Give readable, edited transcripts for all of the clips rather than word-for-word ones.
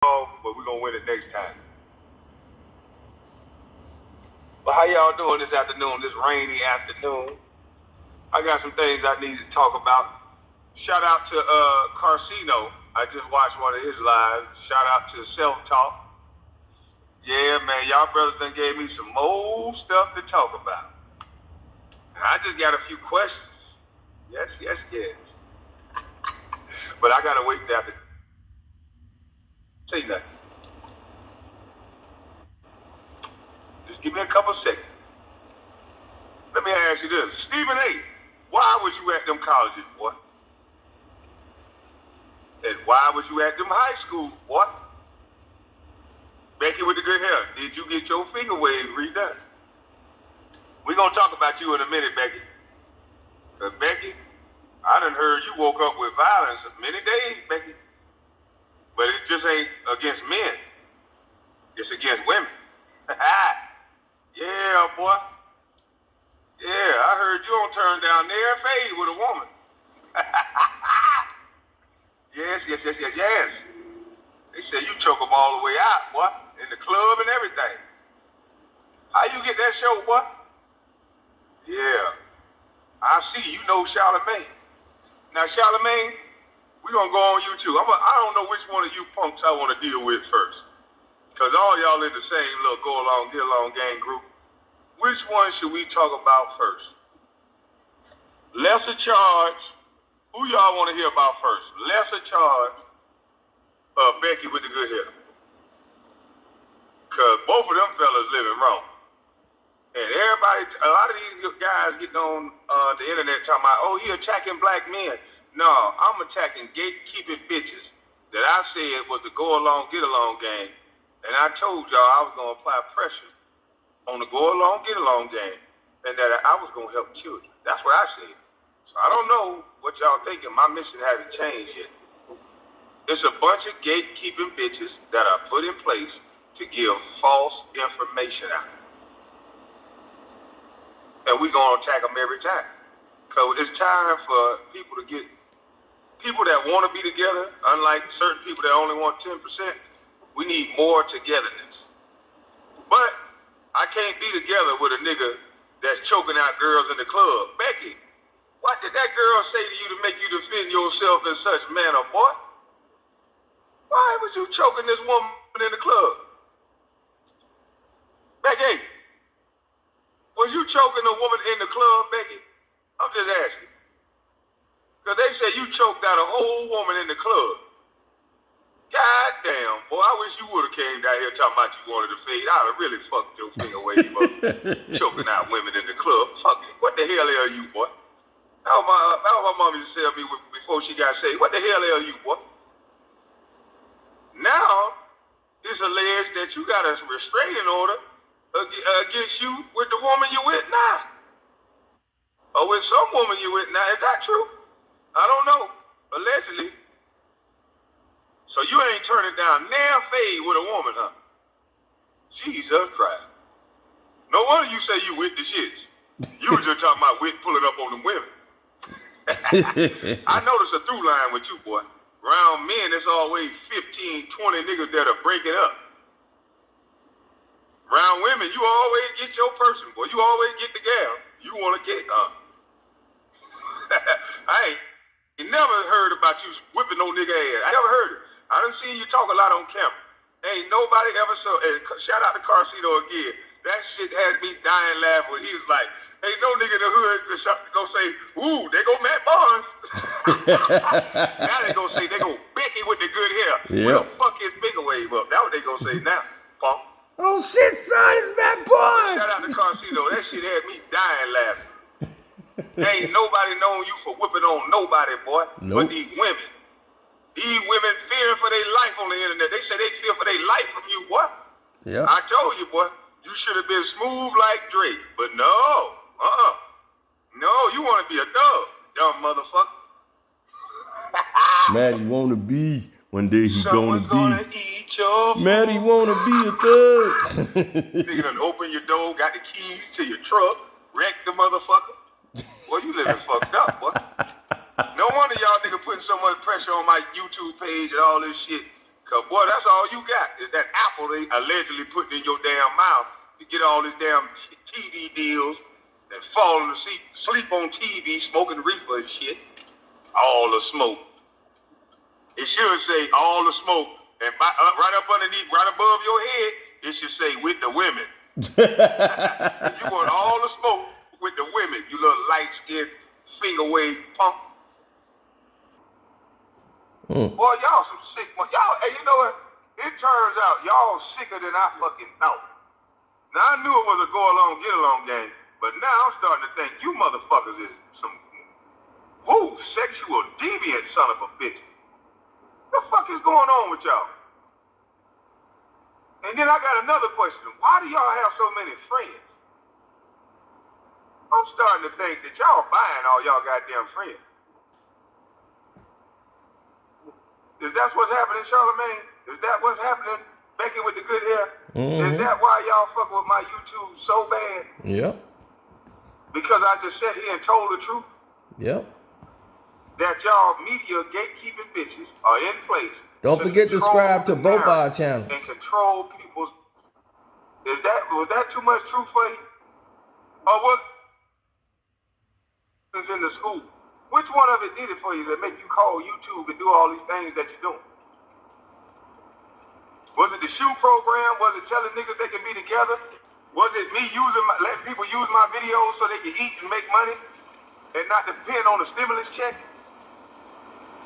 but we're gonna win it next time. But how y'all doing this afternoon, this rainy afternoon? I got some things I need to talk about. Shout out to Carcino. I just watched one of his lives. Shout out to Self Talk. Yeah, man, y'all brothers done gave me some more stuff to talk about. And I just got a few questions. Yes. But I gotta wait till after say nothing. Just give me a couple seconds. Let me ask you this. Stephen A., why was you at them colleges, boy? And why was you at them high schools, boy? Becky with the good hair, did you get your finger wave redone? We're gonna talk about you in a minute, Becky. Cause Becky, I done heard you woke up with violence many days, Becky. But it just ain't against men. It's against women. Yeah, boy. Yeah, I heard you don't turn down their fade with a woman. Yes. They said you choke them all the way out, boy, in the club and everything. How you get that show, boy? Yeah, I see. You know Charlamagne. Now, Charlamagne, we gonna go on you too. I don't know which one of you punks I want to deal with first, cause all y'all in the same little go along, get along gang group. Which one should we talk about first? Lesser charge. Who y'all want to hear about first? Lesser charge or Becky with the good hair? Cause both of them fellas living wrong. And everybody, a lot of these guys getting on the internet talking about, oh, he attacking black men. No, I'm attacking gatekeeping bitches that I said was the go along, get along game. And I told y'all I was gonna apply pressure on the go along, get along game, and that I was gonna help children. That's what I said. So I don't know what y'all thinking. My mission hasn't changed yet. It's a bunch of gatekeeping bitches that are put in place to give false information out. And we're gonna attack them every time. Cause it's time for people to get, people that wanna be together, unlike certain people that only want 10%, we need more togetherness. But I can't be together with a nigga that's choking out girls in the club. Becky, what did that girl say to you to make you defend yourself in such manner, boy? Why was you choking this woman in the club? Becky, was you choking a woman in the club, Becky? I'm just asking. Because they said you choked out a whole woman in the club. God damn, boy, I wish you would have came down here talking about you wanted to fade. I'd have really fucked your finger wave up. Choking out women in the club. Fuck it. What the hell are you, boy? How my mom used to tell me before she got saved, what the hell are you, boy? Now, it's alleged that you got a restraining order against you with the woman you with now. Or with some woman you with now. Is that true? I don't know. Allegedly. So you ain't turning down nair fade with a woman, huh? Jesus Christ. No wonder you say you with the shits. You were just talking about pulling up on them women. I noticed a through line with you, boy. Around men, it's always 15, 20 niggas that'll break it up. Around women, you always get your person, boy. You always get the gal. You want to get I ain't never heard about you whipping no nigga ass. I never heard it. I done seen you talk a lot on camera. Ain't nobody ever saw. Shout out to Carcino again. That shit had me dying laughing when he was like, ain't no nigga in the hood go say, ooh, they go Matt Barnes. Now they go say, they go Becky with the good hair. Yep. Well, fuck his finger wave up. That's what they gonna say now, punk. Oh shit, son, it's Matt Barnes. Shout out to Carcino. That shit had me dying laughing. Ain't nobody known you for whipping on nobody, boy. Nope. But these women. These women fearing for their life on the internet. They say they fear for their life from you, boy. Yeah. I told you, boy. You should have been smooth like Drake. But no. No, you want to be a thug, dumb motherfucker. Maddie wanna be. One day he's Someone's gonna be. Eat your food. Maddie wanna be a thug. Nigga done open your door, got the keys to your truck, wreck the motherfucker. Boy, you living fucked up, boy. No wonder y'all nigga putting so much pressure on my YouTube page and all this shit. Cause boy, that's all you got is that apple they allegedly put in your damn mouth to get all these damn TV deals and falling asleep, sleep on TV, smoking reefer and shit. All the smoke. It should say all the smoke, and right up underneath, right above your head, it should say with the women. You want all the smoke with the women, you little light-skinned, finger-wave punk. Boy, y'all some sick. Y'all, hey, you know what? It turns out y'all sicker than I fucking thought. Now, I knew it was a go-along, get-along game, but now I'm starting to think you motherfuckers is some sexual deviant son of a bitch. What the fuck is going on with y'all? And then I got another question. Why do y'all have so many friends? I'm starting to think that y'all buying all y'all goddamn friends. Is that what's happening, Charlamagne? Is that what's happening, Becky with the good hair? Is that why y'all fuck with my YouTube so bad? Yep. Because I just sat here and told the truth? Yep. That y'all media gatekeeping bitches are in place. Don't forget to subscribe to both our channels. And control people's. Was that too much truth for you? Or was it in the school? Which one of it did it for you that make you call YouTube and do all these things that you're doing? Was it the shoe program? Was it telling niggas they can be together? Was it me letting people use my videos so they can eat and make money and not depend on the stimulus check?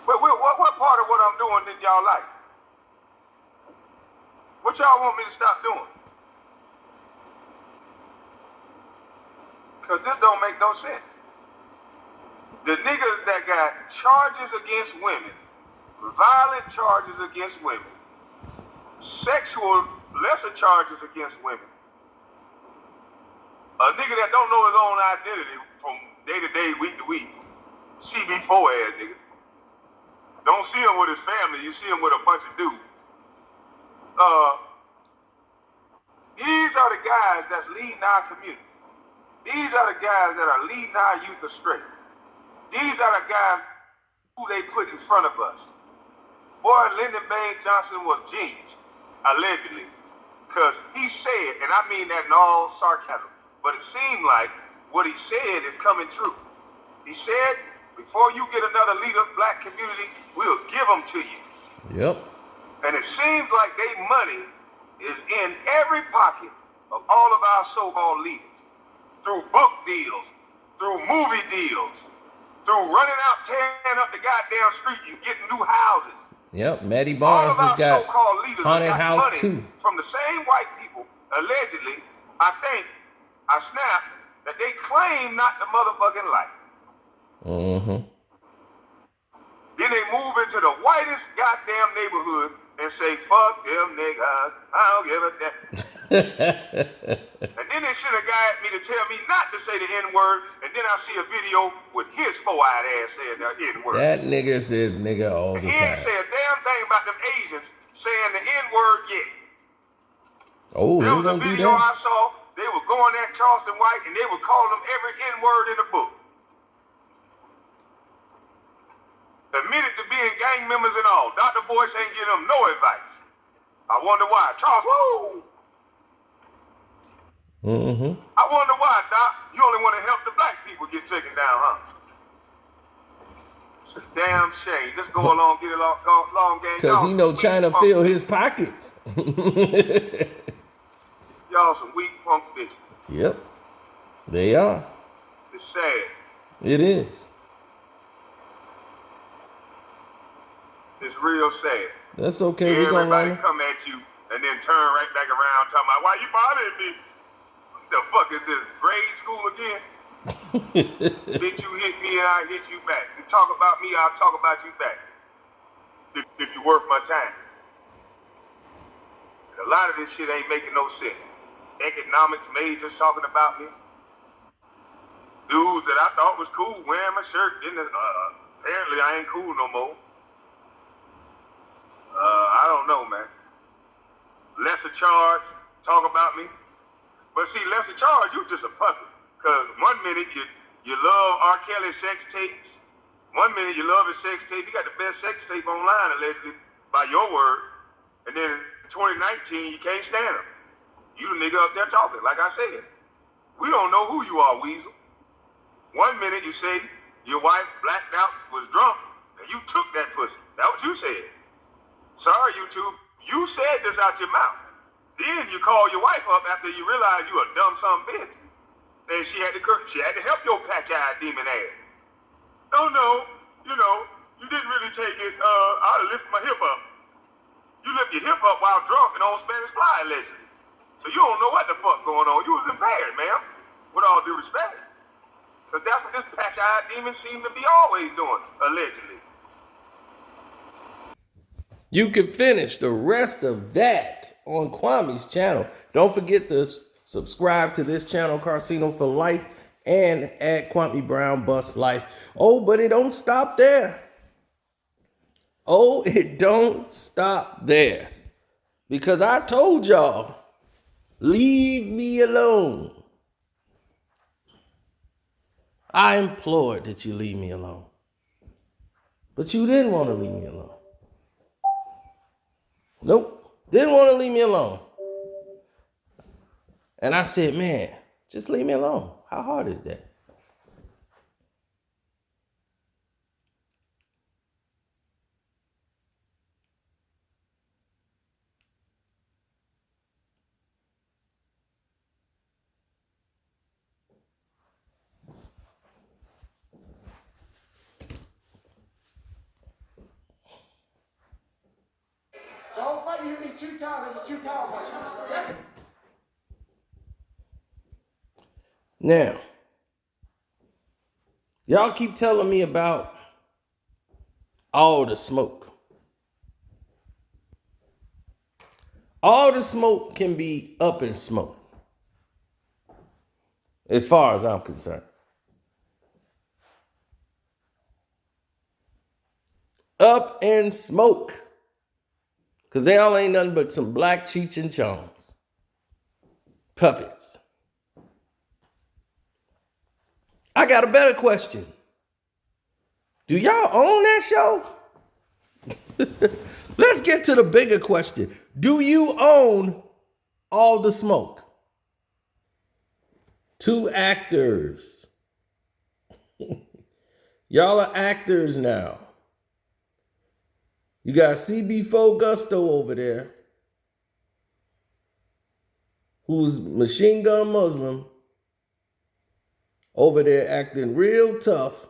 What part of what I'm doing did y'all like? What y'all want me to stop doing? Because this don't make no sense. The niggas that got charges against women, violent charges against women, sexual lesser charges against women, a nigga that don't know his own identity from day to day, week to week, CB4 ass nigga. Don't see him with his family, you see him with a bunch of dudes. These are the guys that's leading our community. These are the guys that are leading our youth astray. These are the guys who they put in front of us. Boy, Lyndon Baines Johnson was genius, allegedly, because he said, and I mean that in all sarcasm, but it seemed like what he said is coming true. He said, before you get another leader of black community, we'll give them to you. Yep. And it seems like their money is in every pocket of all of our so-called leaders. Through book deals, through movie deals, through running out, tearing up the goddamn street and getting new houses. Yep, Maddie Barnes just got so-called leaders haunted got house money too. From the same white people, allegedly, I snapped, that they claim not the motherfucking light. Mm-hmm. Then they move into the whitest goddamn neighborhood and say, fuck them niggas, I don't give a damn. And then they should have got me to tell me not to say the N-word, and then I see a video with his four-eyed ass saying the N-word. That nigga says nigga all the He time. ain't say a damn thing about them Asians saying the N-word yet. Oh, There he was a gonna do video I that? saw, they were going at Charleston White, and they were calling him every N-word in the book. Admitted to being gang members and all. Dr. Boyce ain't giving them no advice. I wonder why. Charles, woo! Mm-hmm. I wonder why, Doc. You only want to help the black people get taken down, huh? It's a damn shame. Just go along, get it long game. Because he know China fill his pockets. Y'all some weak punk bitches. Yep. They are. It's sad. It is. It's real sad. That's okay. We're gonna Everybody learn. come at you and then turn right back around talking about why you bothering me. What the fuck is this? Grade school again? Bitch, you hit me and I hit you back. You talk about me, I'll talk about you back. If you're worth my time. And a lot of this shit ain't making no sense. Economics majors talking about me. Dudes that I thought was cool wearing my shirt. Apparently I ain't cool no more. I don't know, man. Lesser charge, talk about me. But see, lesser charge, you just a puppet. Because one minute you love R. Kelly sex tapes. One minute you love his sex tape. You got the best sex tape online, allegedly, by your word. And then in 2019, you can't stand them. You the nigga up there talking, like I said. We don't know who you are, Weasel. 1 minute you say your wife blacked out, was drunk, and you took that pussy. That's what you said. Sorry, YouTube. You said this out your mouth. Then you call your wife up after you realize you a dumb son of a bitch. And she had to help your patch-eyed demon ass. Oh no, you didn't really take it. I'd have lifted my hip up. You lift your hip up while drunk and on Spanish Fly, allegedly. So you don't know what the fuck going on. You was impaired, ma'am. With all due respect. Because that's what this patch-eyed demon seemed to be always doing, allegedly. You can finish the rest of that on Kwame's channel. Don't forget to subscribe to this channel, Carcino for Life, and at Kwame Brown Bust Life. Oh, but it don't stop there. Oh, it don't stop there. Because I told y'all, leave me alone. I implored that you leave me alone. But you didn't want to leave me alone. Nope, didn't want to leave me alone. And I said, man, just leave me alone. How hard is that? Don't fight me 2 times and 2 power punches. Now, y'all keep telling me about all the smoke. All the smoke can be up in smoke, as far as I'm concerned. Up in smoke. Because they all ain't nothing but some black Cheech and Chongs. Puppets. I got a better question. Do y'all own that show? Let's get to the bigger question. Do you own All the Smoke? 2 actors. Y'all are actors now. You got CB4 Gusto over there, who's Machine Gun Muslim, over there acting real tough.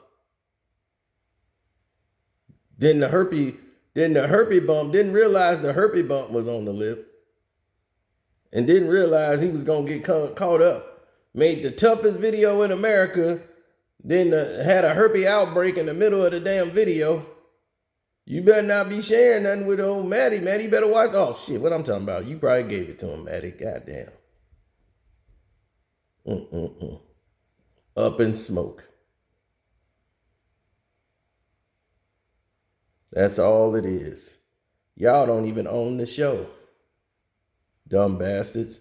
Then the herpy bump, didn't realize the herpy bump was on the lip. And didn't realize he was gonna get caught up. Made the toughest video in America, then had a herpy outbreak in the middle of the damn video. You better not be sharing nothing with old Maddie. Maddie better watch. Oh shit, what I'm talking about. You probably gave it to him, Maddie. Goddamn. Up in smoke. That's all it is. Y'all don't even own the show. Dumb bastards.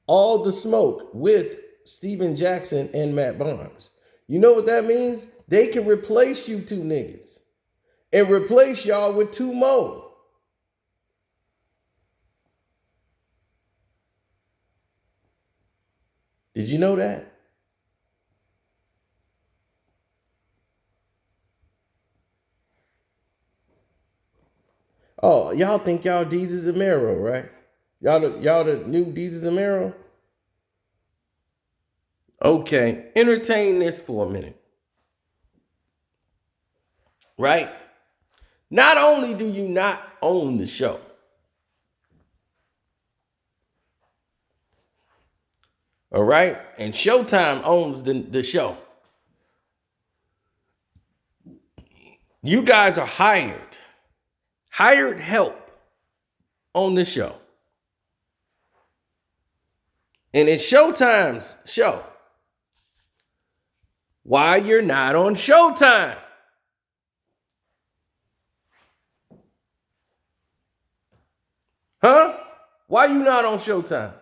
All the Smoke with Steven Jackson and Matt Barnes. You know what that means? They can replace you 2 niggas and replace y'all with 2 more. Did you know that? Oh, y'all think y'all Deezus and Mero, right? Y'all the new Deezus and Mero? Okay, entertain this for a minute. Right? Not only do you not own the show, all right? And Showtime owns the show. You guys are hired help on the show. And it's Showtime's show. Why you're not on Showtime? Huh? Why you not on Showtime?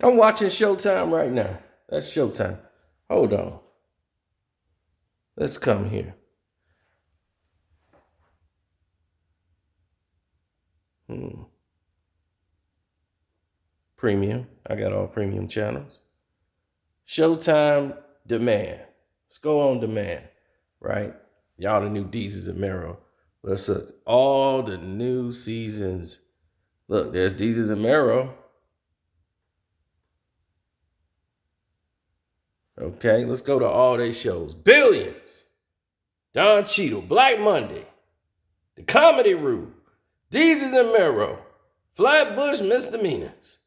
I'm watching Showtime right now. That's Showtime. Hold on. Let's come here. Premium. I got all premium channels. Showtime demand. Let's go on demand, right? Y'all the new Deezus and Mero. Let's look. All the new seasons. Look, there's Deezus and Mero. Okay, let's go to all their shows. Billions. Don Cheadle. Black Monday. The Comedy Room. Deezus and Mero. Flatbush Misdemeanors.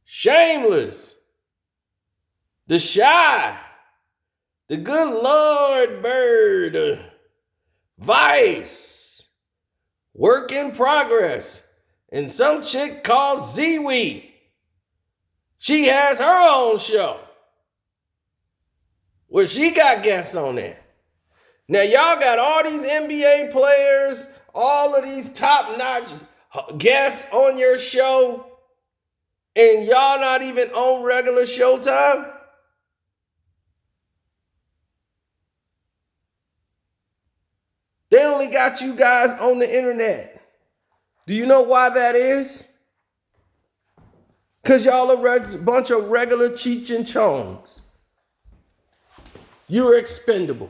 Shameless. The Shy. The Good Lord Bird. Vice. Work in Progress. And some chick called Ziwi. She has her own show where she got guests on there. Now y'all got all these NBA players, all of these top-notch guests on your show, and y'all not even on regular Showtime? They only got you guys on the internet. Do you know why that is? Because y'all a bunch of regular Cheech and Chongs. You're expendable.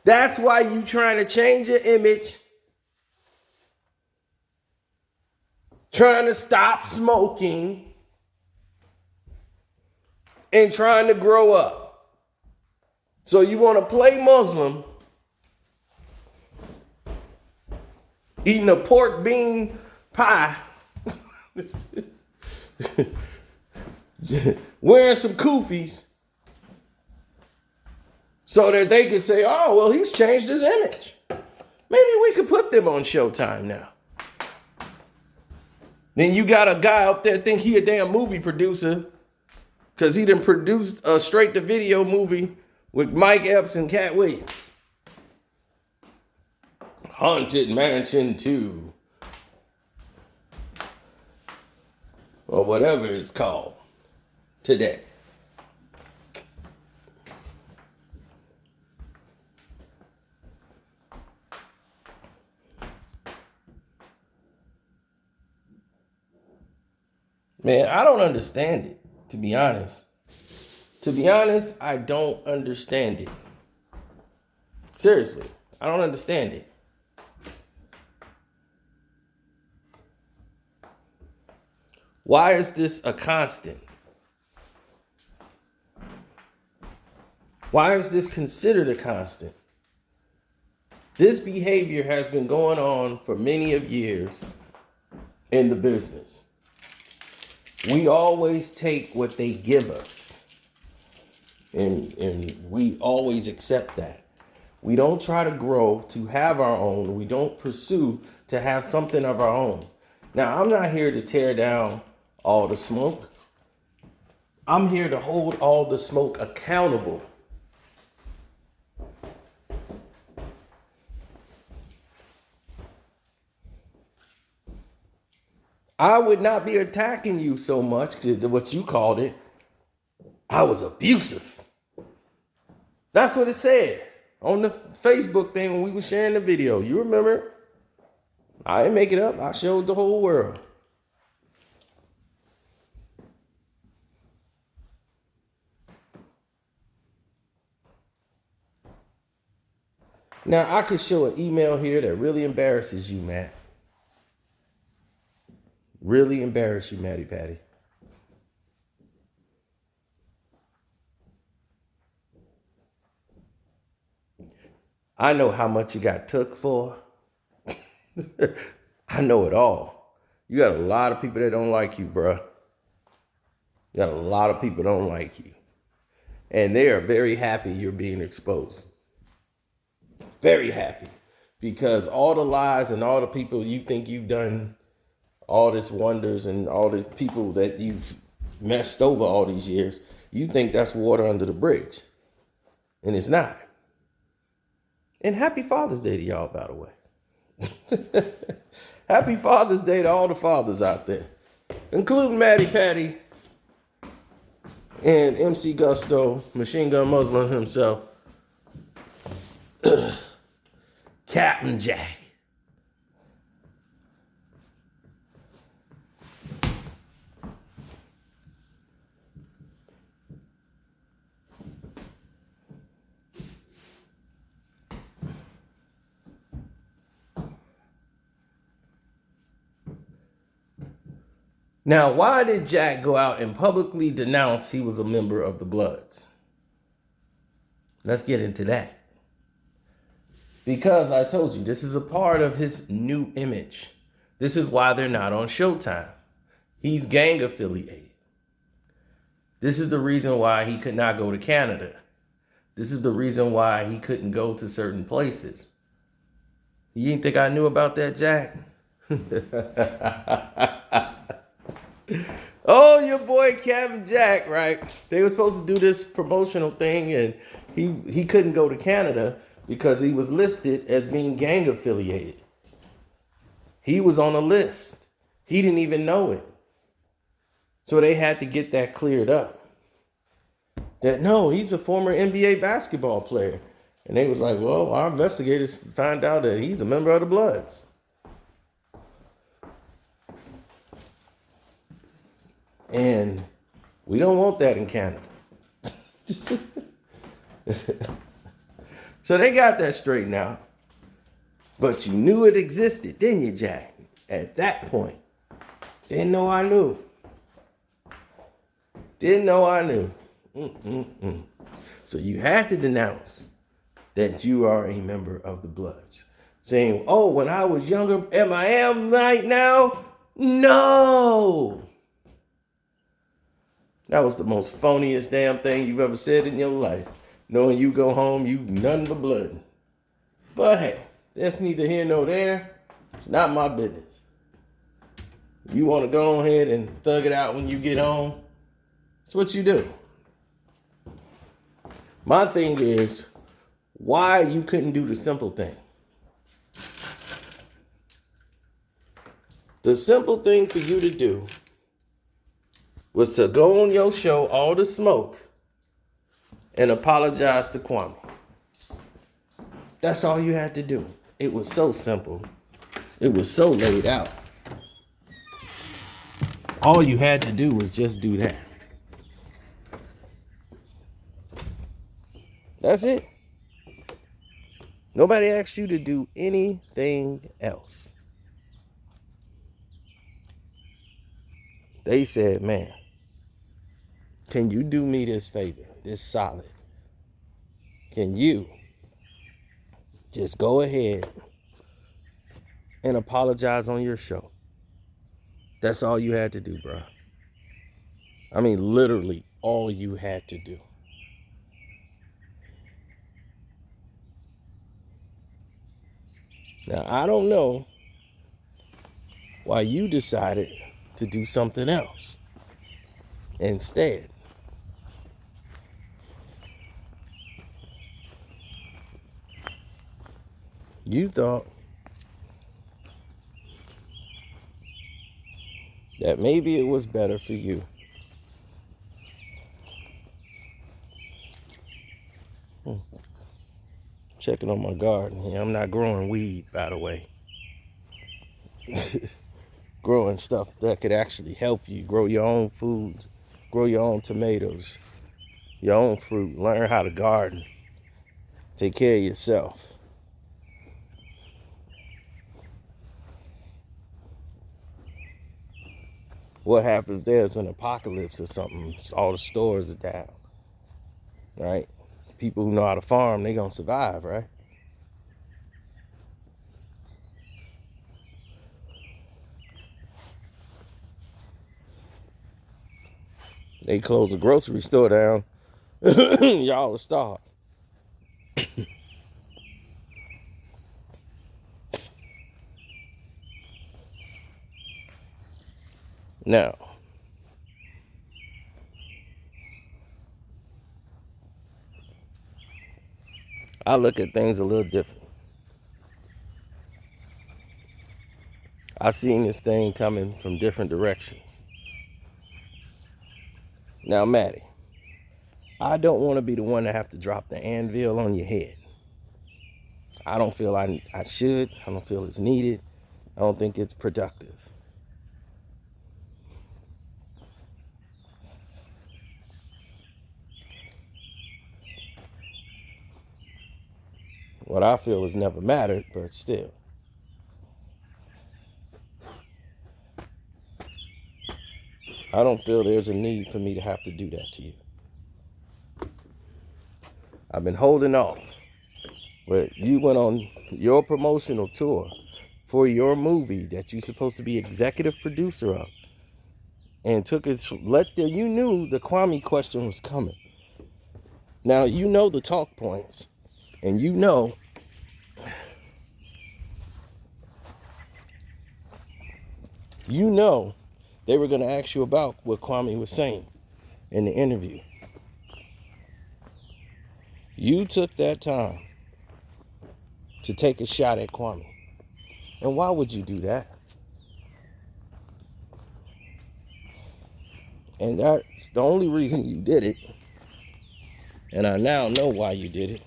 That's why you trying to change your image, trying to stop smoking, and trying to grow up. So you want to play Muslim, eating a pork bean pie, wearing some kufis, so that they can say, oh, well, he's changed his image. Maybe we could put them on Showtime now. Then you got a guy up there think he a damn movie producer because he done produced a straight-to-video movie with Mike Epps and Cat Williams. Haunted Mansion 2. Or whatever it's called today. Man, I don't understand it, to be honest. To be honest, I don't understand it. Seriously, I don't understand it. Why is this a constant? Why is this considered a constant? This behavior has been going on for many of years in the business. We always take what they give us. And we always accept that. We don't try to grow to have our own. We don't pursue to have something of our own. Now, I'm not here to tear down all the smoke. I'm here to hold all the smoke accountable. I would not be attacking you so much to what you called it. I was abusive. That's what it said on the Facebook thing when we were sharing the video. You remember? I didn't make it up. I showed the whole world. Now, I could show an email here that really embarrasses you, Matt. Really embarrass you, Matty Patty. I know how much you got took for. I know it all. You got a lot of people that don't like you, bruh. You got a lot of people that don't like you. And they are very happy you're being exposed. Very happy. Because all the lies and all the people you think you've done all this wonders and all the people that you've messed over all these years, you think that's water under the bridge. And it's not. And happy Father's Day to y'all, by the way. Happy Father's Day to all the fathers out there, including Matty Patty And MC Gusto, Machine Gun Muslim himself, Captain Jack. Now, why did Jack go out and publicly denounce he was a member of the Bloods? Let's get into that. Because I told you, this is a part of his new image. This is why they're not on Showtime. He's gang affiliated. This is the reason why he could not go to Canada. This is the reason why he couldn't go to certain places. You didn't think I knew about that, Jack? Oh, your boy Captain Jack, right? They were supposed to do this promotional thing, and he couldn't go to Canada because he was listed as being gang affiliated. He was on a list. He didn't even know it. So they had to get that cleared up. That no, he's a former NBA basketball player. And they was like, well, our investigators found out that he's a member of the Bloods. And we don't want that in Canada. So they got that straightened out. But you knew it existed, didn't you, Jack? At that point. Didn't know I knew. Didn't know I knew. So you had to denounce that you are a member of the Bloods. Saying, oh, when I was younger, am I am right now? No. That was the most phoniest damn thing you've ever said in your life. Knowing you go home, you nothing but blood. But hey, that's neither here nor there. It's not my business. You want to go ahead and thug it out when you get home? It's what you do. My thing is, why you couldn't do the simple thing? The simple thing for you to do was to go on your show, All the Smoke, and apologize to Kwame. That's all you had to do. It was so simple. It was so laid out. All you had to do was just do that. That's it. Nobody asked you to do anything else. They said, man, can you do me this favor, this solid? Can you just go ahead and apologize on your show? That's all you had to do, bro. I mean, literally all you had to do. Now, I don't know why you decided to do something else instead. You thought that maybe it was better for you checking on my garden here. I'm not growing weed, by the way. Growing stuff that could actually help you grow your own foods, grow your own tomatoes, your own fruit, learn how to garden, take care of yourself. What happens there's an apocalypse or something, all the stores are down, right? People who know how to farm, they gonna survive, right? They close a grocery store down, y'all are starved. Now, I look at things a little different. I seen this thing coming from different directions. Now, Maddie, I don't want to be the one to have to drop the anvil on your head. I don't feel I should. I don't feel it's needed. I don't think it's productive. What I feel has never mattered, but still. I don't feel there's a need for me to have to do that to you. I've been holding off. But you went on your promotional tour for your movie that you're supposed to be executive producer of, and took it. You knew the Kwame question was coming. Now you know the talk points, and you know they were going to ask you about what Kwame was saying in the interview. You took that time to take a shot at Kwame. And why would you do that? And that's the only reason you did it. And I now know why you did it.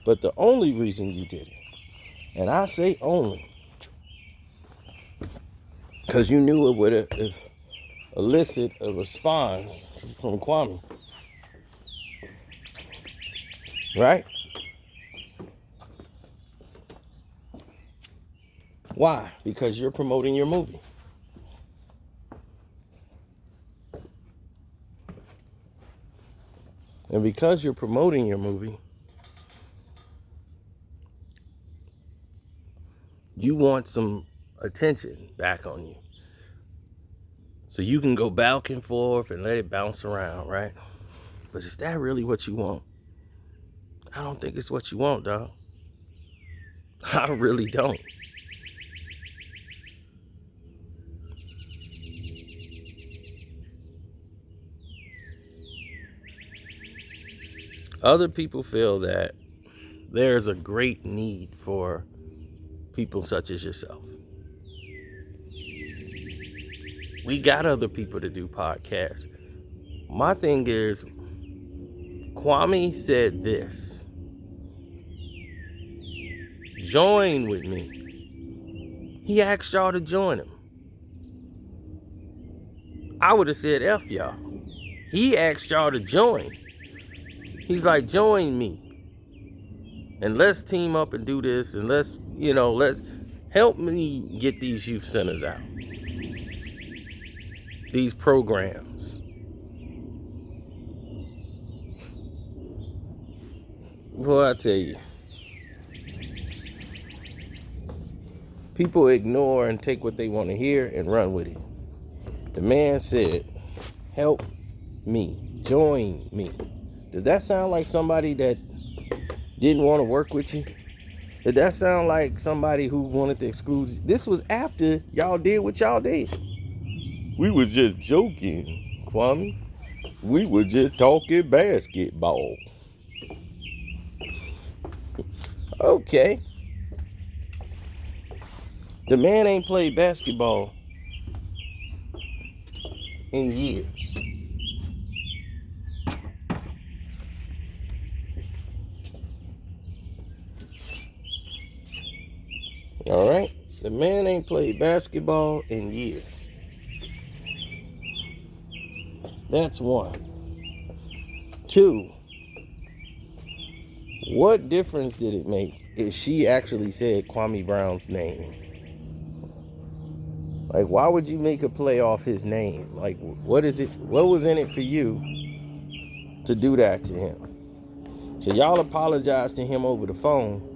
But the only reason you did it, and I say only, because you knew it would elicit a response from Kwame. Right? Why? Because you're promoting your movie. And because you're promoting your movie, you want some attention back on you. So you can go back and forth and let it bounce around, right? But is that really what you want? I don't think it's what you want, dog. I really don't. Other people feel that there's a great need for people such as yourself. We got other people to do podcasts. My thing is, Kwame said this: join with me. He asked y'all to join him. I would have said F y'all. He asked y'all to join. He's like, join me. And let's team up and do this. And let's help me get these youth centers out. These programs. Boy, I tell you. People ignore and take what they want to hear and run with it. The man said, help me, join me. Does that sound like somebody that didn't want to work with you? Did that sound like somebody who wanted to exclude you? This was after y'all did what y'all did. We was just joking, Kwame. We were just talking basketball. Okay. The man ain't played basketball in years. All right? The man ain't played basketball in years. That's one. Two, what difference did it make if she actually said Kwame Brown's name? Like, why would you make a play off his name? Like, what is it? What was in it for you to do that to him? So y'all apologize to him over the phone,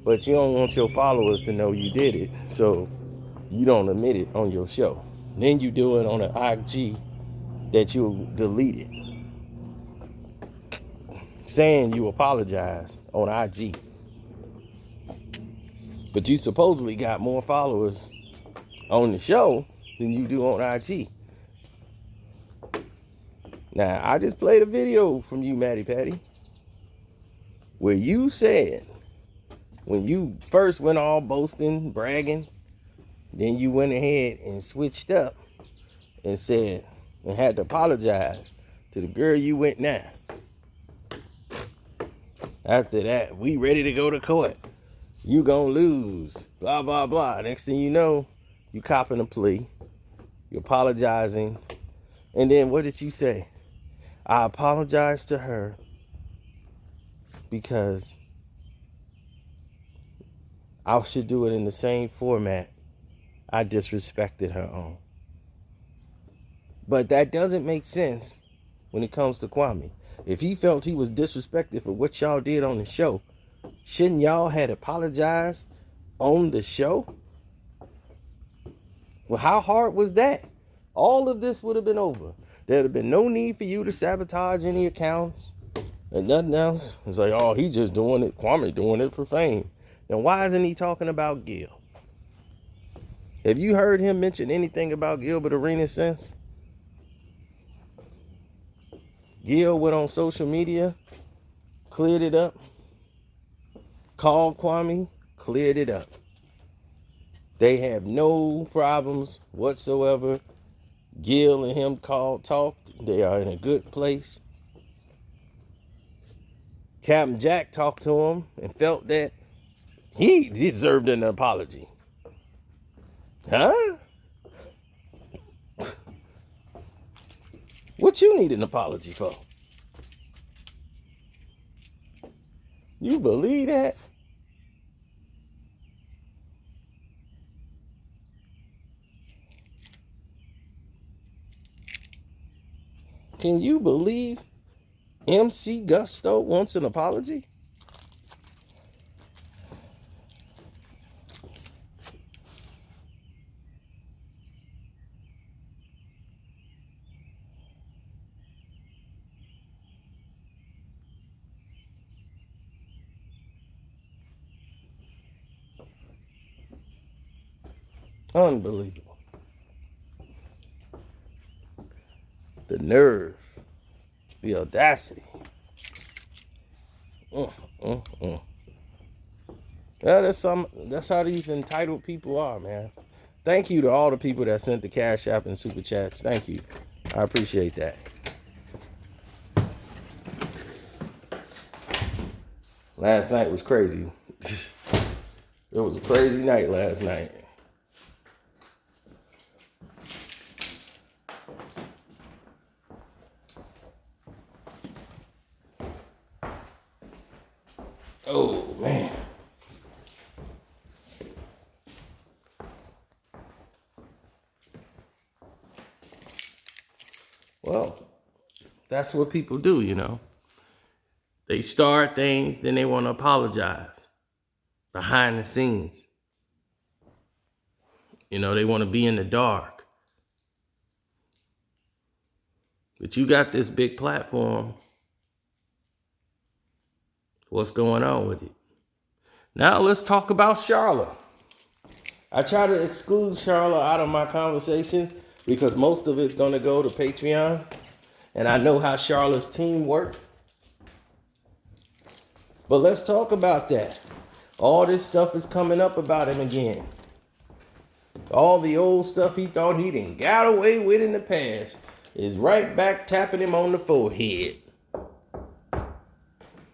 but you don't want your followers to know you did it, so you don't admit it on your show. Then you do it on an IG that you deleted, saying you apologized on IG. But you supposedly got more followers on the show than you do on IG. Now, I just played a video from you, Matty Patty, where you said, when you first went all boasting, bragging, then you went ahead and switched up and said, and had to apologize to the girl you went now. After that, we ready to go to court. You gonna lose. Blah, blah, blah. Next thing you know, you copping a plea. You're apologizing. And then what did you say? I apologize to her because I should do it in the same format I disrespected her on. But that doesn't make sense when it comes to Kwame. If he felt he was disrespected for what y'all did on the show, shouldn't y'all had apologized on the show? Well, how hard was that? All of this would have been over. There'd have been no need for you to sabotage any accounts and nothing else. It's like, oh, he just doing it. Kwame doing it for fame. Then why isn't he talking about Gil? Have you heard him mention anything about Gilbert Arenas since? Gil went on social media, cleared it up, called Kwame, cleared it up. They have no problems whatsoever. Gil and him talked. They are in a good place. Captain Jack talked to him and felt that he deserved an apology. Huh? What you need an apology for? You believe that? Can you believe MC Gusto wants an apology? Unbelievable. The nerve. The audacity. Yeah, that's how these entitled people are, man. Thank you to all the people that sent the Cash App and Super Chats. Thank you. I appreciate that. Last night was crazy. It was a crazy night last night. Oh, man. Well, that's what people do, you know. They start things, then they want to apologize behind the scenes. You know, they want to be in the dark. But you got this big platform. What's going on with it? Now let's talk about Charlotte. I try to exclude Charlotte out of my conversations because most of it's going to go to Patreon. And I know how Charlotte's team works. But let's talk about that. All this stuff is coming up about him again. All the old stuff he thought he done got away with in the past is right back tapping him on the forehead.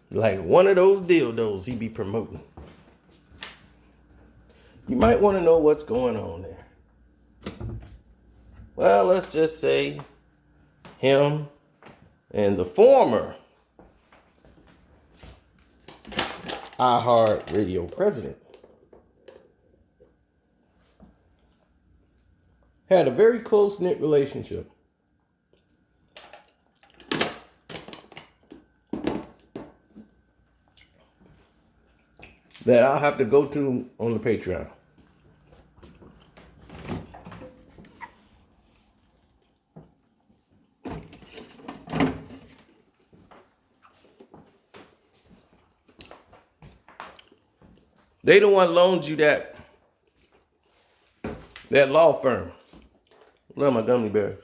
Like one of those dildos he be promoting. You might want to know what's going on there. Well, let's just say him and the former iHeartRadio president had a very close-knit relationship. That I'll have to go to on the Patreon. They the one loaned you that law firm. Love my gummy bears.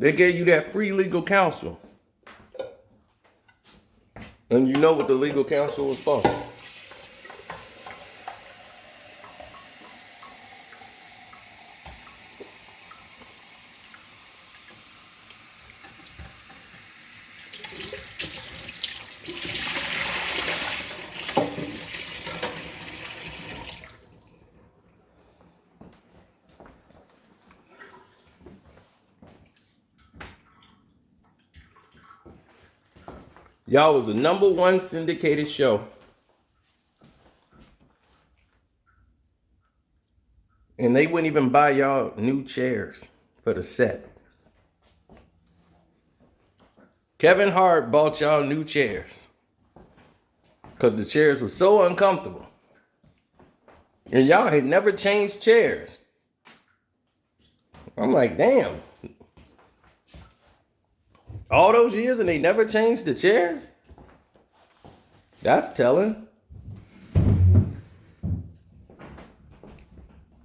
They gave you that free legal counsel. And you know what the legal counsel was for. Y'all was the #1 syndicated show. And they wouldn't even buy y'all new chairs for the set. Kevin Hart bought y'all new chairs because the chairs were so uncomfortable. And y'all had never changed chairs. I'm like, damn. All those years and they never changed the chairs? That's telling.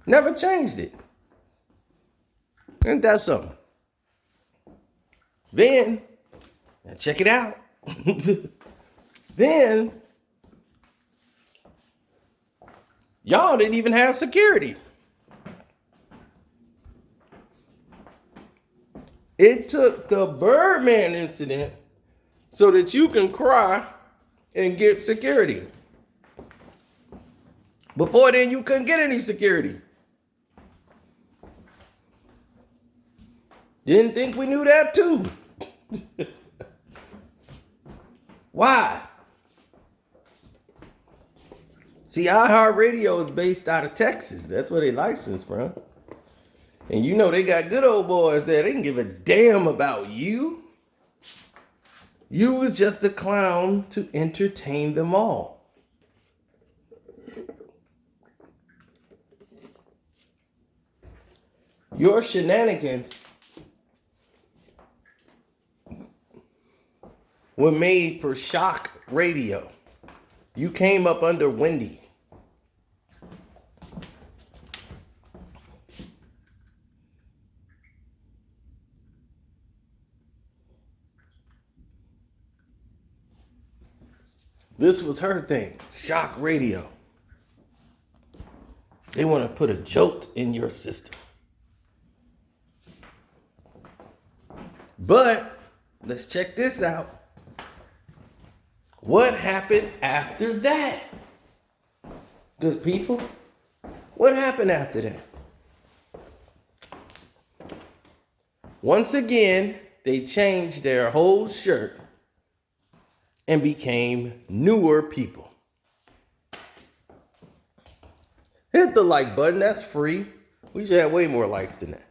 Never changed it. Ain't that something? Then, now check it out. Then, y'all didn't even have security. It took the Birdman incident so that you can cry and get security. Before then, you couldn't get any security. Didn't think we knew that too. Why? See, iHeartRadio is based out of Texas. That's where they licensed from. And you know they got good old boys there. They can give a damn about you. You was just a clown to entertain them all. Your shenanigans were made for shock radio. You came up under Wendy. This was her thing, shock radio. They want to put a jolt in your system. But let's check this out. What happened after that? Good people, what happened after that? Once again, they changed their whole shirt and became newer people. Hit the like button, that's free. We should have way more likes than that.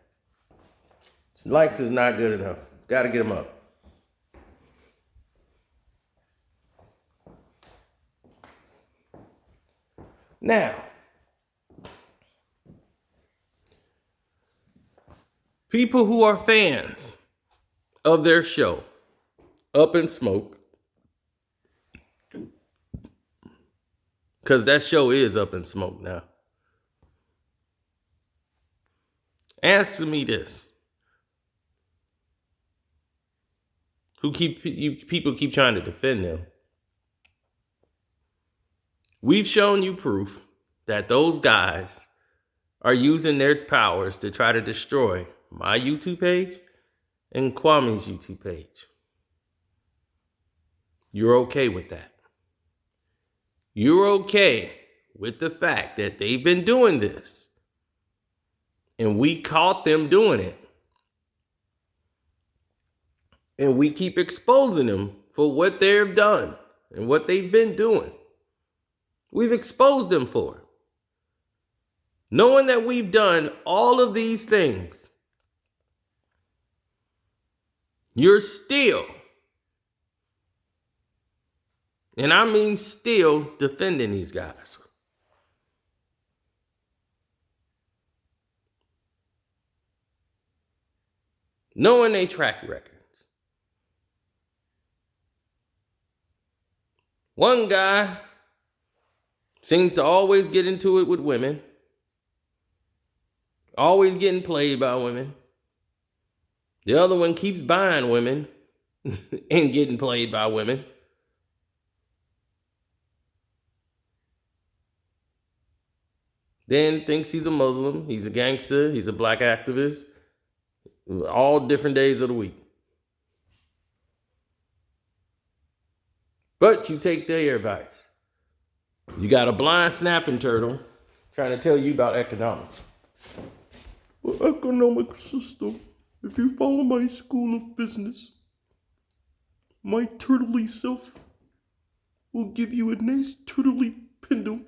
Likes is not good enough. Gotta get them up. Now, people who are fans of their show, Up in Smoke, because that show is Up in Smoke now. Answer me this. People keep trying to defend them. We've shown you proof that those guys are using their powers to try to destroy my YouTube page and Kwame's YouTube page. You're okay with that. You're okay with the fact that they've been doing this and we caught them doing it. And we keep exposing them for what they've done and what they've been doing. We've exposed them for it. Knowing that we've done all of these things, you're still, and I mean still, defending these guys. Knowing they track records. One guy seems to always get into it with women. Always getting played by women. The other one keeps buying women and getting played by women. Then thinks he's a Muslim, he's a gangster, he's a black activist, all different days of the week. But you take their advice. You got a blind snapping turtle trying to tell you about economics. Well, economic system, if you follow my school of business, my turtly self will give you a nice turtly pendulum.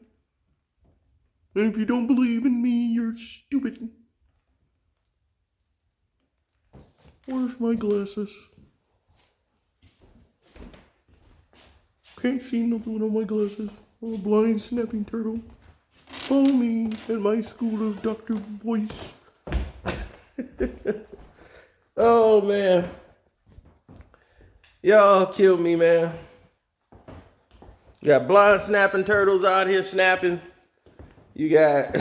And if you don't believe in me, you're stupid. Where's my glasses? Can't see nothing without my glasses. I'm a blind snapping turtle. Follow me at my school of Dr. Boyce. Oh, man. Y'all killed me, man. You got blind snapping turtles out here snapping. You got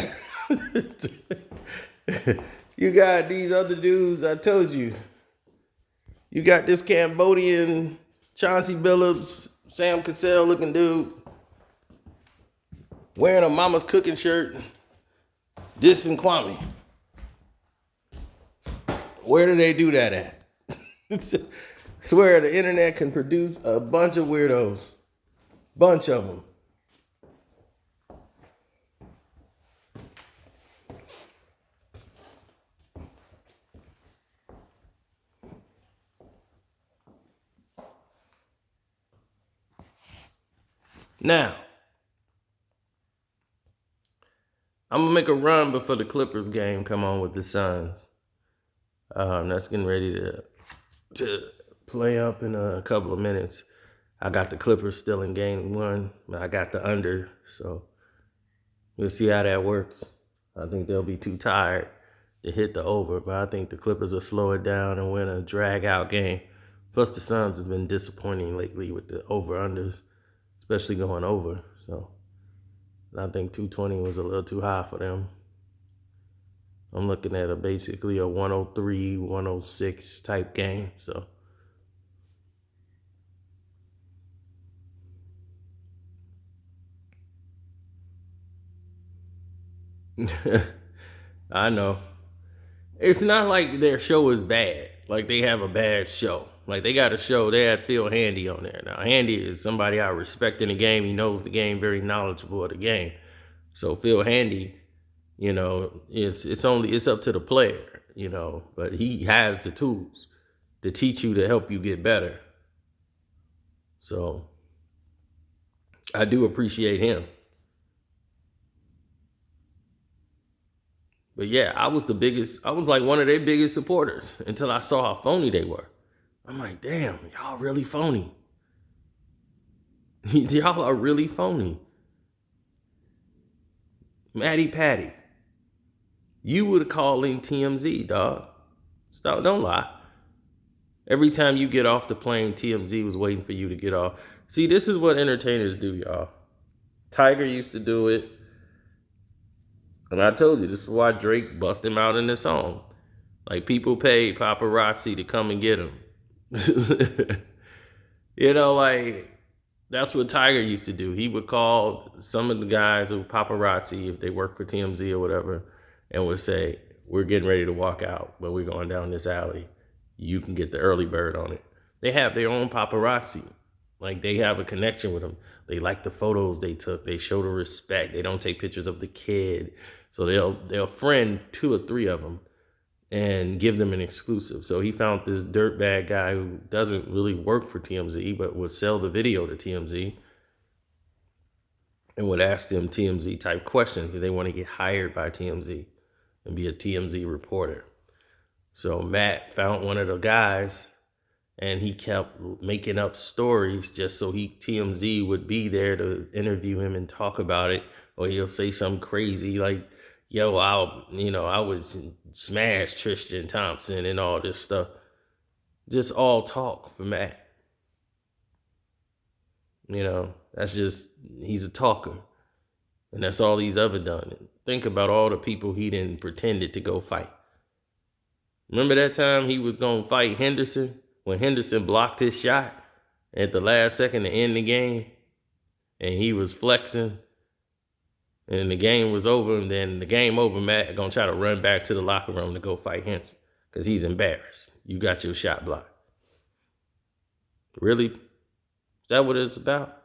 you got these other dudes, I told you. You got this Cambodian Chauncey Billups, Sam Cassell looking dude wearing a mama's cooking shirt, dissing Kwame. Where do they do that at? Swear the internet can produce a bunch of weirdos. Bunch of them. Now, I'm going to make a run before the Clippers game come on with the Suns. That's getting ready to play up in a couple of minutes. I got the Clippers still in game 1, but I got the under, so we'll see how that works. I think they'll be too tired to hit the over, but I think the Clippers will slow it down and win a drag-out game. Plus, the Suns have been disappointing lately with the over-unders, especially going over. So I think 220 was a little too high for them. I'm looking at basically a 103, 106 type game. So I know. It's not like their show is bad. Like they have a bad show. Like they got a show. They had Phil Handy on there. Now Handy is somebody I respect in the game. He knows the game, very knowledgeable of the game. So Phil Handy, you know, it's up to the player, you know, but he has the tools to teach you to help you get better. So I do appreciate him. But yeah, I was like one of their biggest supporters until I saw how phony they were. I'm like, damn, y'all really phony. Y'all are really phony. Matty Patty, you would call in TMZ, dog. Stop, don't lie. Every time you get off the plane, TMZ was waiting for you to get off. See, this is what entertainers do, y'all. Tiger used to do it. And I told you, this is why Drake bust him out in the song. Like, people paid paparazzi to come and get him. You know, like, that's what Tiger used to do. He would call some of the guys who paparazzi, if they work for TMZ or whatever, and would say, we're getting ready to walk out, but we're going down this alley. You can get the early bird on it. They have their own paparazzi. Like, they have a connection with them. They like the photos they took. They show the respect. They don't take pictures of the kid. So they'll friend 2 or 3 of them and give them an exclusive. So he found this dirtbag guy who doesn't really work for TMZ, but would sell the video to TMZ and would ask them TMZ type questions because they want to get hired by TMZ and be a TMZ reporter. So Matt found one of the guys and he kept making up stories just so TMZ would be there to interview him and talk about it. Or he'll say something crazy like, yo, I would smash Tristan Thompson and all this stuff. Just all talk for Matt. You know, he's a talker. And that's all he's ever done. Think about all the people he didn't pretended to go fight. Remember that time he was going to fight Henderson? When Henderson blocked his shot at the last second to end the game? And he was flexing. And the game was over. And then the game over, Matt going to try to run back to the locker room to go fight Henson. Because he's embarrassed. You got your shot blocked. Really? Is that what it's about?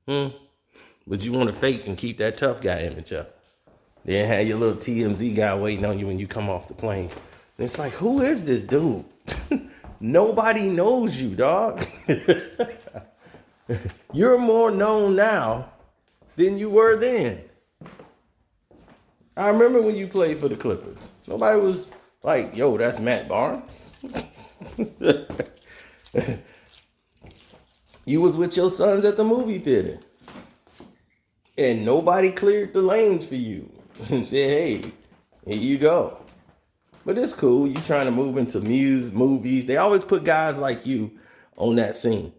But you want to fake and keep that tough guy image up. Then have your little TMZ guy waiting on you when you come off the plane. And it's like, who is this dude? Nobody knows you, dog. You're more known now than you were then. I remember when you played for the Clippers. Nobody was like, yo, that's Matt Barnes. You was with your sons at the movie theater. And nobody cleared the lanes for you and said, hey, here you go. But it's cool. You trying to move into movies. They always put guys like you on that scene.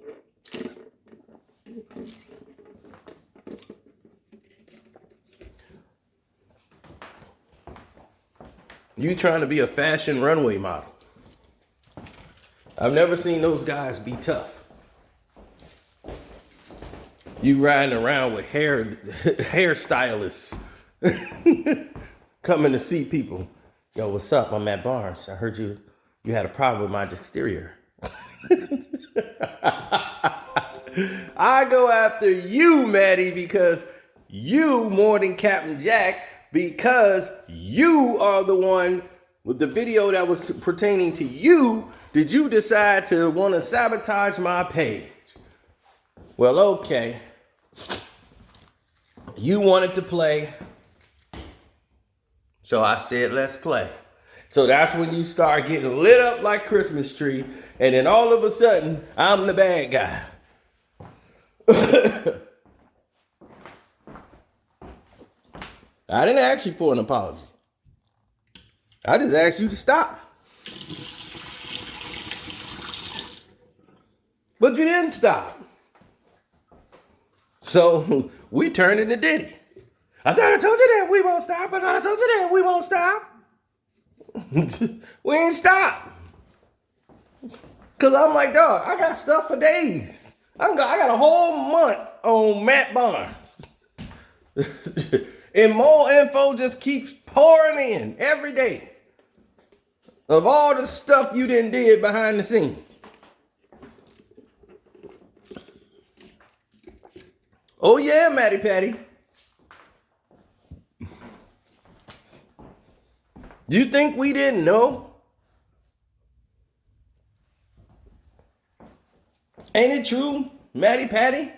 You trying to be a fashion runway model. I've never seen those guys be tough. You riding around with hairstylists coming to see people. Yo, what's up? I'm Matt Barnes. I heard you had a problem with my exterior. I go after you, Maddie, because you more than Captain Jack, because you are the one with the video that was pertaining to you. Did you decide to want to sabotage my page? Well, okay. You wanted to play. So I said, let's play. So that's when you start getting lit up like Christmas tree. And then all of a sudden, I'm the bad guy. I didn't ask you for an apology. I just asked you to stop. But you didn't stop. So we turned into Diddy. I thought I told you that we won't stop. I thought I told you that we won't stop. We ain't stop. Because I'm like, dog, I got stuff for days. I got a whole month on Matt Barnes. And more info just keeps pouring in every day of all the stuff you did behind the scenes. Oh yeah, Matty Patty. You think we didn't know? Ain't it true, Matty Patty?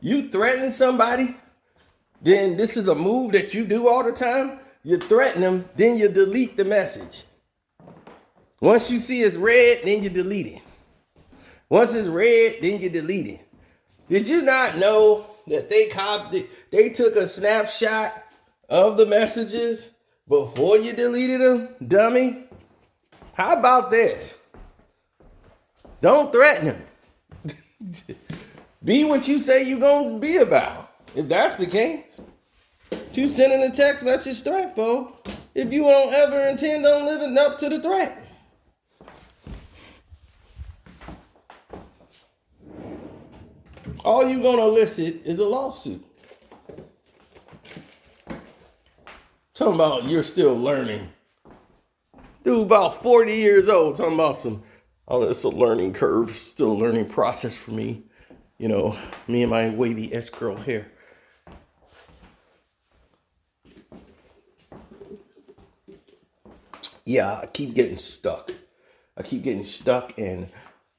You threaten somebody, then this is a move that you do all the time. You threaten them, then you delete the message. Once you see it's red, then you delete it. Once it's red, then you delete it. Did you not know that they took a snapshot of the messages before you deleted them, dummy? How about this? Don't threaten them. Be what you say you're going to be about. If that's the case, you sending a text message threat, folks, if you don't ever intend on living up to the threat. All you're going to elicit is a lawsuit. Talking about you're still learning. Dude, about 40 years old, talking about it's a learning curve, still a learning process for me. You know, me and my wavy S-curl hair. Yeah, I keep getting stuck. And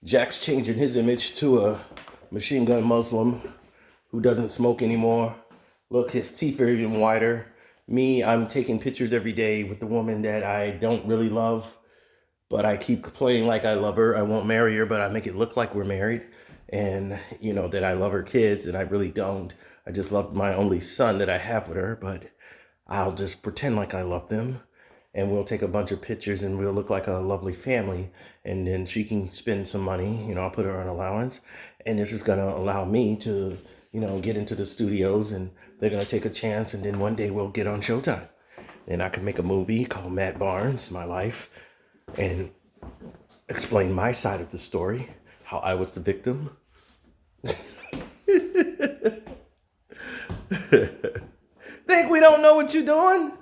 Jack's changing his image to a machine gun Muslim who doesn't smoke anymore. Look, his teeth are even whiter. Me, I'm taking pictures every day with the woman that I don't really love, but I keep playing like I love her. I won't marry her, but I make it look like we're married. And, you know, that I love her kids, and I really don't. I just love my only son that I have with her, but I'll just pretend like I love them. And we'll take a bunch of pictures and we'll look like a lovely family. And then she can spend some money, you know, I'll put her on allowance. And this is gonna allow me to, you know, get into the studios, and they're gonna take a chance, and then one day we'll get on Showtime. and I could make a movie called Matt Barnes, My Life, and explain my side of the story, how I was the victim. Think we don't know what you're doing?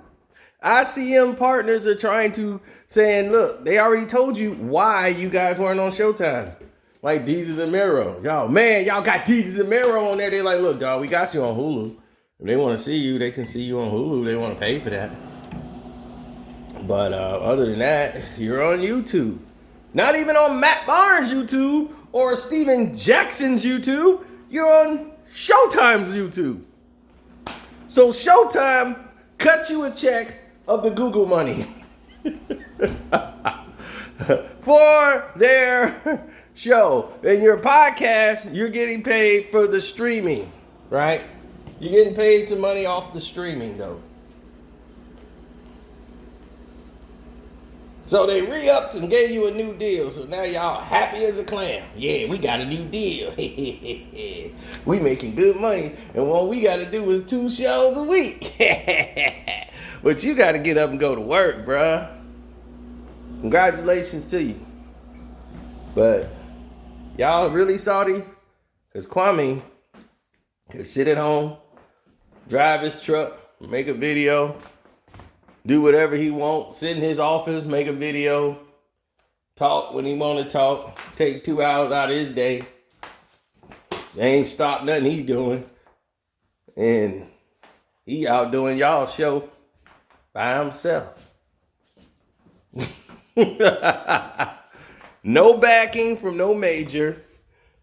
ICM partners are trying to saying, look, they already told you why you guys weren't on Showtime. Like Jesus and Mero. Y'all, man, y'all got Jesus and Mero on there. They like, look, dog, we got you on Hulu. If they want to see you, they can see you on Hulu. They want to pay for that. But other than that, you're on YouTube. Not even on Matt Barnes' YouTube or Steven Jackson's YouTube. You're on Showtime's YouTube. So Showtime cut you a check of the Google money for their show. And your podcast, you're getting paid for the streaming, right? You're getting paid some money off the streaming, though. So they re-upped and gave you a new deal. So now y'all happy as a clam. Yeah, we got a new deal. We making good money. And what we got to do is 2 shows a week. But you got to get up and go to work, bruh. Congratulations to you. But y'all really salty? Because Kwame could sit at home, drive his truck, make a video, do whatever he wants, sit in his office, make a video, talk when he want to talk, take 2 hours out of his day. They ain't stop nothing he doing. And he out doing y'all show by himself. No backing from no major.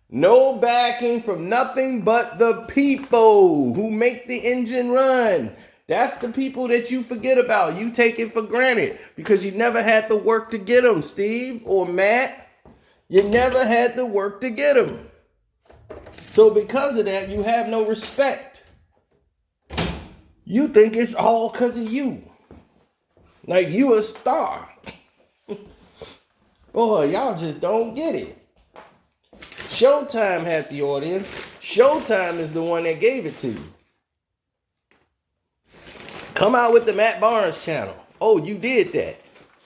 No backing from nothing but the people who make the engine run. That's the people that you forget about. You take it for granted because you never had to work to get them, Steve or Matt. You never had to work to get them. So because of that, you have no respect. You think it's all because of you. Like you a star. Boy, y'all just don't get it. Showtime had the audience. Showtime is the one that gave it to you. Come out with the Matt Barnes channel. Oh, you did that.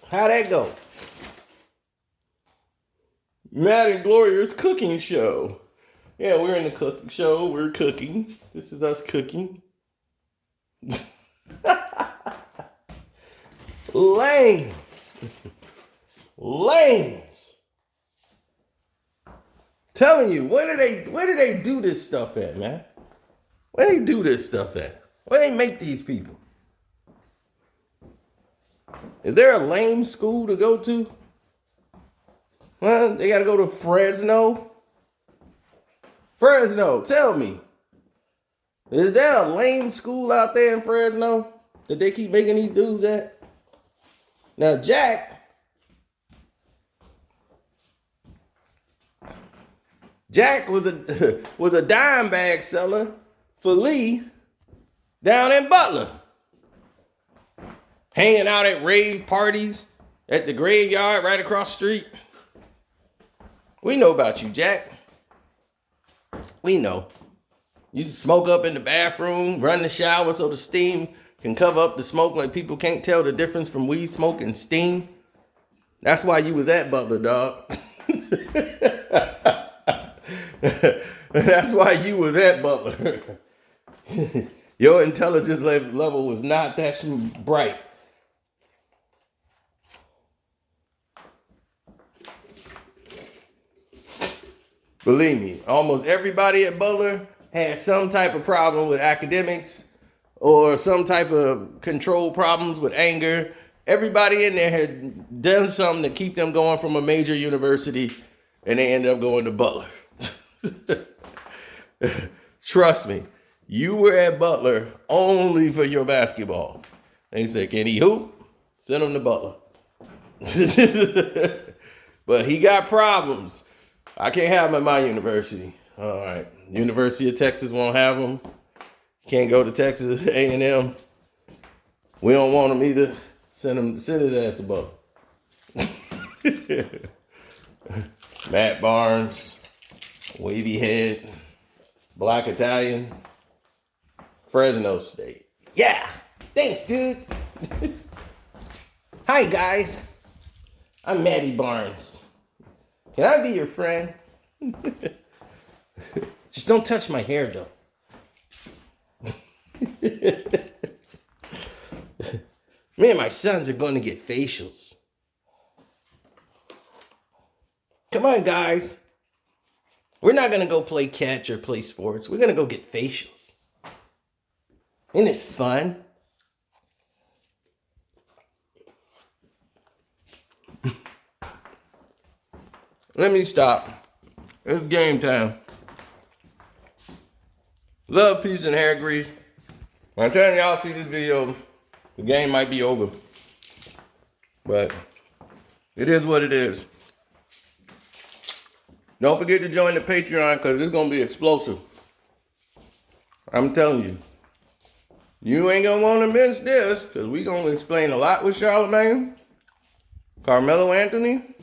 How'd that go? Matt and Gloria's cooking show. Yeah, we're in the cooking show. We're cooking. This is us cooking. Lames. Lames. Telling you, where do they do this stuff at, man? Where they do this stuff at? Where they make these people? Is there a lame school to go to? Well, they gotta go to Fresno. Fresno, tell me. Is there a lame school out there in Fresno that they keep making these dudes at? Now, Jack was a dime bag seller for Lee down in Butler. Hanging out at rave parties at the graveyard right across the street. We know about you, Jack. We know. You smoke up in the bathroom, run the shower so the steam can cover up the smoke like people can't tell the difference from weed smoke and steam. That's why you was at Butler, dog. That's why you was at Butler. Your intelligence level was not that bright. Believe me, almost everybody at Butler had some type of problem with academics or some type of control problems with anger. Everybody in there had done something to keep them going from a major university, and they ended up going to Butler. Trust me, you were at Butler only for your basketball. They said, can he hoop? Send him to Butler. But he got problems. I can't have him at my university. All right. University of Texas won't have him. Can't go to Texas A&M. We don't want him either. Send his ass to Butler. Matt Barnes, wavy head, black Italian, Fresno State. Yeah. Thanks, dude. Hi guys, I'm Maddie Barnes. Can I be your friend? Just don't touch my hair though. Me and my sons are going to get facials. Come on guys. We're not going to go play catch or play sports. We're going to go get facials. Isn't this fun? Let me stop. It's game time. Love, peace, and hair grease. By the time y'all see this video, the game might be over. But it is what it is. Don't forget to join the Patreon because it's going to be explosive. I'm telling you. You ain't going to want to miss this because we're going to explain a lot with Charlamagne, Carmelo Anthony,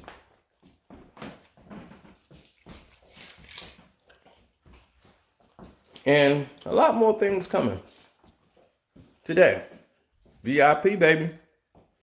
and a lot more things coming today. VIP, baby.